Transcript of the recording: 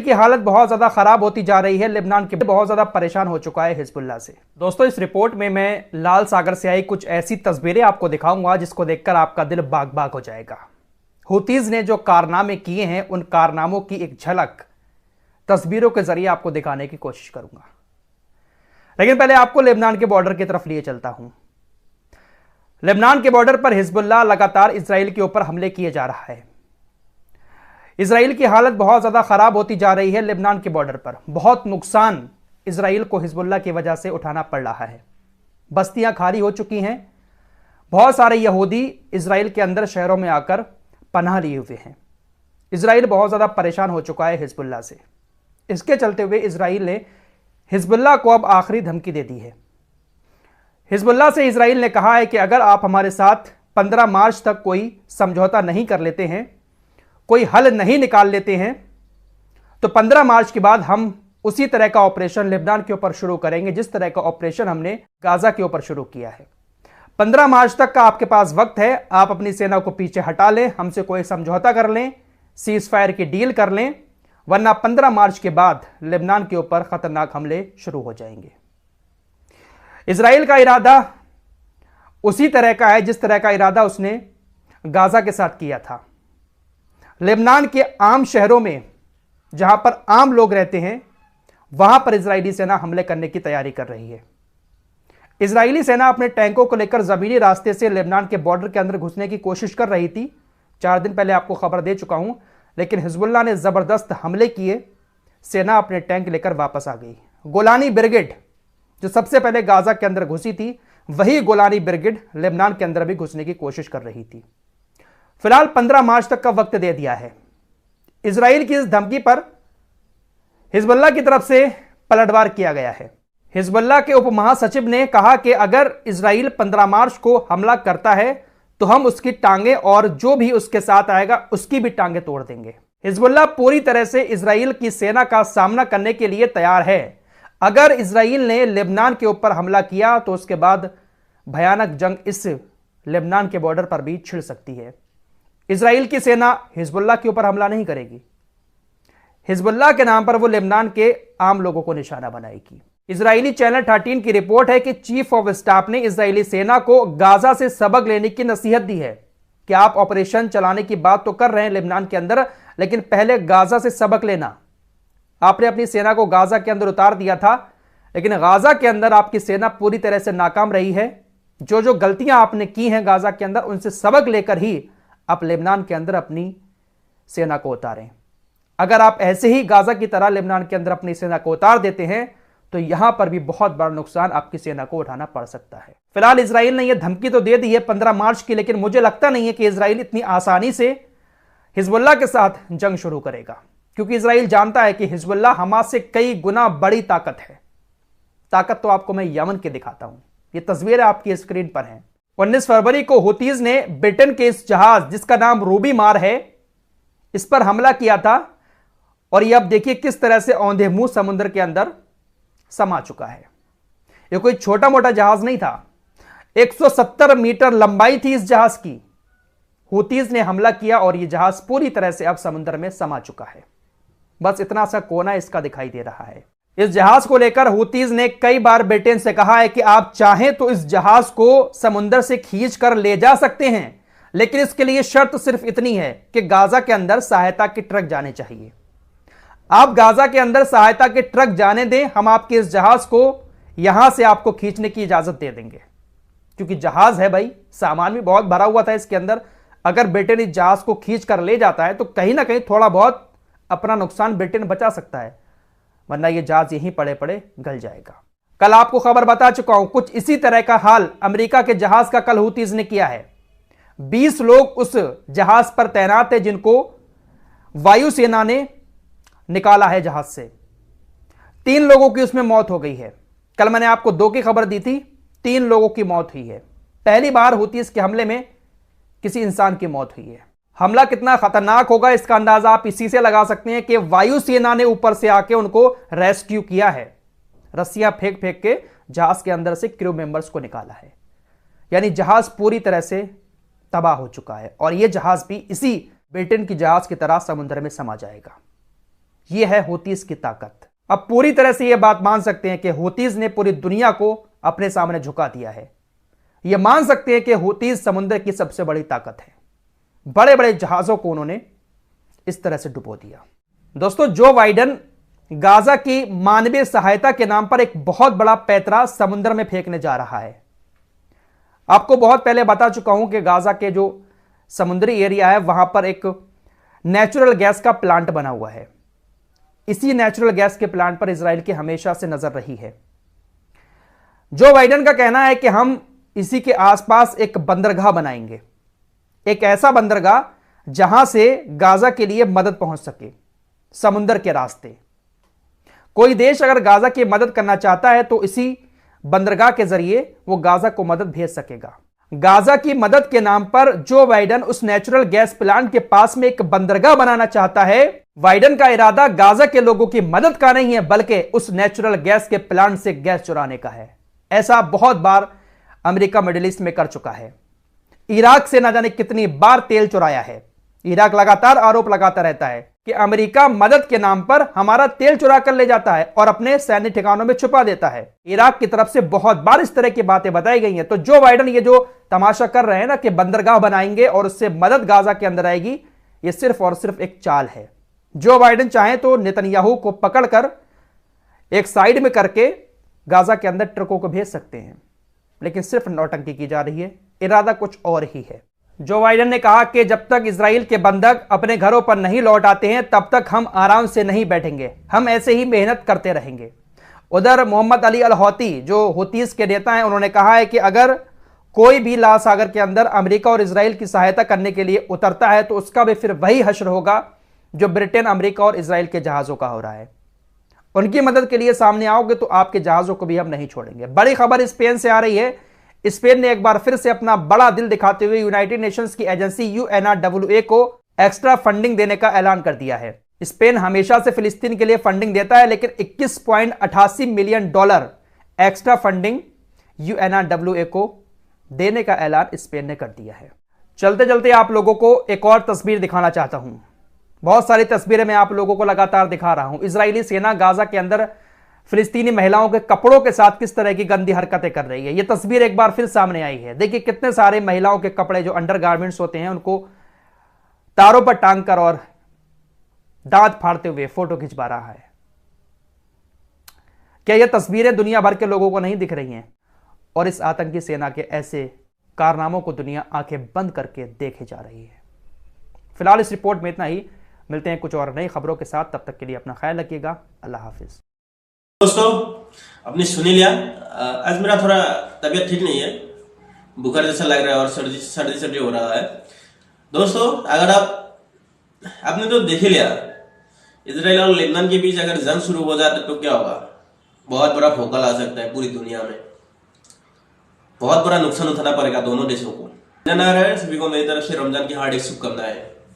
की हालत बहुत ज्यादा खराब होती जा रही है। लेबनान के बहुत ज्यादा परेशान हो चुका है हिजबुल्लाह से। दोस्तों, इस रिपोर्ट में मैं लाल सागर से आई कुछ ऐसी तस्वीरें आपको दिखाऊंगा जिसको देखकर आपका दिल बाग बाग हो जाएगा। हुतीज ने जो कारनामे किए हैं, उन कारनामों की एक झलक तस्वीरों के जरिए आपको दिखाने की कोशिश करूंगा। लेकिन पहले आपको लेबनान के बॉर्डर की तरफ लिए चलता हूं। लेबनान के बॉर्डर पर हिजबुल्लाह लगातार इजराइल के ऊपर हमले किए जा रहा है। इजराइल की हालत बहुत ज्यादा खराब होती जा रही है। लेबनान के बॉर्डर पर बहुत नुकसान इजराइल को हिजबुल्लाह की वजह से उठाना पड़ रहा है। बस्तियां खाली हो चुकी हैं। बहुत सारे यहूदी इजराइल के अंदर शहरों में आकर पनाह लिए हुए हैं। इजराइल बहुत ज्यादा परेशान हो चुका है हिजबुल्लाह से। इसके चलते हुए इजराइल ने हिजबुल्लाह को अब आखिरी धमकी दे दी है। हिजबुल्लाह से इजराइल ने कहा है कि अगर आप हमारे साथ 15 मार्च तक कोई समझौता नहीं कर लेते हैं, कोई हल नहीं निकाल लेते हैं, तो 15 मार्च के बाद हम उसी तरह का ऑपरेशन लेबनान के ऊपर शुरू करेंगे जिस तरह का ऑपरेशन हमने गाजा के ऊपर शुरू किया है। 15 मार्च तक का आपके पास वक्त है। आप अपनी सेना को पीछे हटा लें, हमसे कोई समझौता कर लें, सीज फायर की डील कर लें, वरना 15 मार्च के बाद लेबनान के ऊपर खतरनाक हमले शुरू हो जाएंगे। इजराइल का इरादा उसी तरह का है जिस तरह का इरादा उसने गाजा के साथ किया था। लेबनान के आम शहरों में जहां पर आम लोग रहते हैं, वहां पर इजरायली सेना हमले करने की तैयारी कर रही है। इजरायली सेना अपने टैंकों को लेकर जमीनी रास्ते से लेबनान के बॉर्डर के अंदर घुसने की कोशिश कर रही थी। 4 दिन पहले आपको खबर दे चुका हूं, लेकिन हिजबुल्लाह ने जबरदस्त हमले किए। सेना अपने टैंक लेकर वापस आ गई। गोलानी ब्रिगेड जो सबसे पहले गाजा के अंदर घुसी थी, वही गोलानी ब्रिगेड लेबनान के अंदर भी घुसने की कोशिश कर रही थी। फिलहाल 15 मार्च तक का वक्त दे दिया है। इजराइल की इस धमकी पर हिजबुल्लाह की तरफ से पलटवार किया गया है। हिजबुल्लाह के उप महासचिव ने कहा कि अगर इजराइल 15 मार्च को हमला करता है तो हम उसकी टांगे और जो भी उसके साथ आएगा उसकी भी टांगे तोड़ देंगे। हिजबुल्लाह पूरी तरह से इजराइल की सेना का सामना करने के लिए तैयार है। अगर इजराइल ने लेबनान के ऊपर हमला किया तो उसके बाद भयानक जंग इस लेबनान के बॉर्डर पर भी छिड़ सकती है। इजराइल की सेना हिजबुल्लाह के ऊपर हमला नहीं करेगी। हिजबुल्लाह के नाम पर वो लेबनान के आम लोगों को निशाना बनाएगी। इजरायली चैनल 13 की रिपोर्ट है कि चीफ ऑफ स्टाफ ने इजरायली सेना को गाजा से सबक लेने की नसीहत दी है कि आप ऑपरेशन चलाने की बात तो कर रहे हैं लेबनान के अंदर, लेकिन पहले गाजा से सबक लेना। आपने अपनी सेना को गाजा के अंदर उतार दिया था, लेकिन गाजा के अंदर आपकी सेना पूरी तरह से नाकाम रही है। जो जो गलतियां आपने की हैं गाजा के अंदर, उनसे सबक लेकर ही आप लेबनान के अंदर अपनी सेना को उतारें। अगर आप ऐसे ही गाजा की तरह लेबनान के अंदर अपनी सेना को उतार देते हैं तो यहां पर भी बहुत बड़ा नुकसान आपकी सेना को उठाना पड़ सकता है। फिलहाल इजराइल ने यह धमकी तो दे दी है 15 मार्च की, लेकिन मुझे लगता नहीं है कि इजराइल इतनी आसानी से हिजबुल्लाह के साथ जंग शुरू करेगा, क्योंकि इजराइल जानता है कि हिजबुल्लाह हमास से कई गुना बड़ी ताकत है। ताकत तो आपको मैं यमन के दिखाता हूं, ये तस्वीरें आपकी स्क्रीन पर हैं। 19 फरवरी को हुतीज ने ब्रिटेन के इस जहाज जिसका नाम रूबी मार है, इस पर हमला किया था और ये अब देखिए किस तरह से औंधे मुंह समुद्र के अंदर समा चुका है। यह कोई छोटा मोटा जहाज नहीं था, 170 मीटर लंबाई थी इस जहाज की। हुतीज ने हमला किया और यह जहाज पूरी तरह से अब समुद्र में समा चुका है। बस इतना सा कोना इसका दिखाई दे रहा है। इस जहाज को लेकर हुतीज ने कई बार ब्रिटेन से कहा है कि आप चाहें तो इस जहाज को समुद्र से खींच कर ले जा सकते हैं, लेकिन इसके लिए शर्त सिर्फ इतनी है कि गाजा के अंदर सहायता के ट्रक जाने चाहिए। आप गाजा के अंदर सहायता के ट्रक जाने दें, हम आपके इस जहाज को यहां से आपको खींचने की इजाजत दे देंगे। क्योंकि जहाज है भाई, सामान भी बहुत भरा हुआ था इसके अंदर। अगर ब्रिटेन इस जहाज को खींच कर ले जाता है तो कहीं ना कहीं थोड़ा बहुत अपना नुकसान ब्रिटेन बचा सकता है, वरना यह जहाज यहीं पड़े पड़े गल जाएगा। कल आपको खबर बता चुका हूं, कुछ इसी तरह का हाल अमेरिका के जहाज का कल हुतीज ने किया है। 20 लोग उस जहाज पर तैनात है जिनको वायुसेना ने निकाला है जहाज से। 3 लोगों की उसमें मौत हो गई है। कल मैंने आपको 2 की खबर दी थी, 3 लोगों की मौत हुई है। पहली बार हुतीज के हमले में किसी इंसान की मौत हुई है। हमला कितना खतरनाक होगा इसका अंदाजा आप इसी से लगा सकते हैं कि वायुसेना ने ऊपर से आके उनको रेस्क्यू किया है। रस्सियां फेंक फेंक के जहाज के अंदर से क्रू मेंबर्स को निकाला है। यानी जहाज पूरी तरह से तबाह हो चुका है और यह जहाज भी इसी ब्रिटेन की जहाज की तरह समुद्र में समा जाएगा। यह है हूतीज की ताकत। अब पूरी तरह से यह बात मान सकते हैं कि हूतीज ने पूरी दुनिया को अपने सामने झुका दिया है। यह मान सकते हैं कि हूतीज समुद्र की सबसे बड़ी ताकत है। बड़े बड़े जहाजों को उन्होंने इस तरह से डुबो दिया। दोस्तों, जो बाइडेन गाजा की मानवीय सहायता के नाम पर एक बहुत बड़ा पैतरा समुद्र में फेंकने जा रहा है। आपको बहुत पहले बता चुका हूं कि गाजा के जो समुद्री एरिया है वहां पर एक नेचुरल गैस का प्लांट बना हुआ है। इसी नेचुरल गैस के प्लांट पर इजराइल की हमेशा से नजर रही है। जो बाइडेन का कहना है कि हम इसी के आसपास एक बंदरगाह बनाएंगे, एक ऐसा बंदरगाह जहां से गाजा के लिए मदद पहुंच सके समुद्र के रास्ते। कोई देश अगर गाजा की मदद करना चाहता है तो इसी बंदरगाह के जरिए वो गाजा को मदद भेज सकेगा। गाजा की मदद के नाम पर जो बाइडेन उस नेचुरल गैस प्लांट के पास में एक बंदरगाह बनाना चाहता है, बाइडेन का इरादा गाजा के लोगों की मदद का नहीं है, बल्कि उस नेचुरल गैस के प्लांट से गैस चुराने का है। ऐसा बहुत बार अमेरिका मिडिल ईस्ट में कर चुका है। इराक से ना जाने कितनी बार तेल चुराया है। इराक लगातार आरोप लगाता रहता है कि अमेरिका मदद के नाम पर हमारा तेल चुरा कर ले जाता है और अपने सैन्य ठिकानों में छुपा देता है। इराक की तरफ से बहुत बार इस तरह की बातें बताई गई हैं। तो जो बाइडेन ये जो तमाशा कर रहे हैं ना कि बंदरगाह बनाएंगे और उससे मदद गाजा के अंदर आएगी, ये सिर्फ और सिर्फ एक चाल है। जो बाइडेन चाहें तो नेतन्याहू को पकड़कर एक साइड में करके गाजा के अंदर ट्रकों को भेज सकते हैं, लेकिन सिर्फ नौटंकी की जा रही है। इरादा कुछ और ही है। जो बाइडेन ने कहा कि जब तक इजराइल के बंधक अपने घरों पर नहीं लौट आते हैं तब तक हम आराम से नहीं बैठेंगे, हम ऐसे ही मेहनत करते रहेंगे। उधर मोहम्मद अली अल हौती जो हुतीस के नेता हैं, उन्होंने कहा है कि अगर कोई भी लाल सागर के अंदर अमेरिका और इजराइल की सहायता करने के लिए उतरता है तो उसका भी फिर वही हश्र होगा जो ब्रिटेन, अमेरिका और इजराइल के जहाजों का हो रहा है। उनकी मदद के लिए सामने आओगे तो आपके जहाजों को भी हम नहीं छोड़ेंगे। बड़ी खबर स्पेन से आ रही है। स्पेन ने एक बार फिर से अपना बड़ा दिल दिखाते हुए यूनाइटेड नेशंस की एजेंसी UNRWA को एक्स्ट्रा फंडिंग देने का ऐलान कर दिया है। स्पेन हमेशा से फिलिस्तीन के लिए फंडिंग देता है, लेकिन $21.88 मिलियन एक्स्ट्रा फंडिंग UNRWA को देने का ऐलान स्पेन ने कर दिया है। चलते चलते आप लोगों को एक और तस्वीर दिखाना चाहता हूं। बहुत सारी तस्वीरें मैं आप लोगों को लगातार दिखा रहा हूं। इजरायली सेना गाजा के अंदर फिलिस्तीनी महिलाओं के कपड़ों के साथ किस तरह की गंदी हरकतें कर रही है। यह तस्वीर एक बार फिर सामने आई है। देखिए कितने सारे महिलाओं के कपड़े जो अंडरगारमेंट्स होते हैं उनको तारों पर टांग कर और दांत फाड़ते हुए फोटो खिंचवा रहा है। क्या यह तस्वीरें दुनिया भर के लोगों को नहीं दिख रही हैं? और इस आतंकी सेना के ऐसे कारनामों को दुनिया आंखें बंद करके देखे जा रही है। फिलहाल इस रिपोर्ट में इतना ही। मिलते हैं कुछ और नई खबरों के साथ। तब तक के लिए अपना ख्याल रखिएगा। अल्लाह हाफिज। दोस्तों, आपने सुन ही लिया। आज मेरा थोड़ा तबीयत ठीक नहीं है, बुखार जैसा लग रहा है और सर्दी हो रहा है। दोस्तों, अगर आपने तो देख ही लिया, इजराइल और लेबनान के बीच अगर जंग शुरू हो जाए तो क्या होगा? बहुत बड़ा फोकल आ सकता है पूरी दुनिया में। बहुत बड़ा नुकसान उठाना पड़ेगा दोनों देशों को। रमजान आ रहा है, सभी को मेरी तरफ से रमजान की हार्दिक शुभकामनाएं।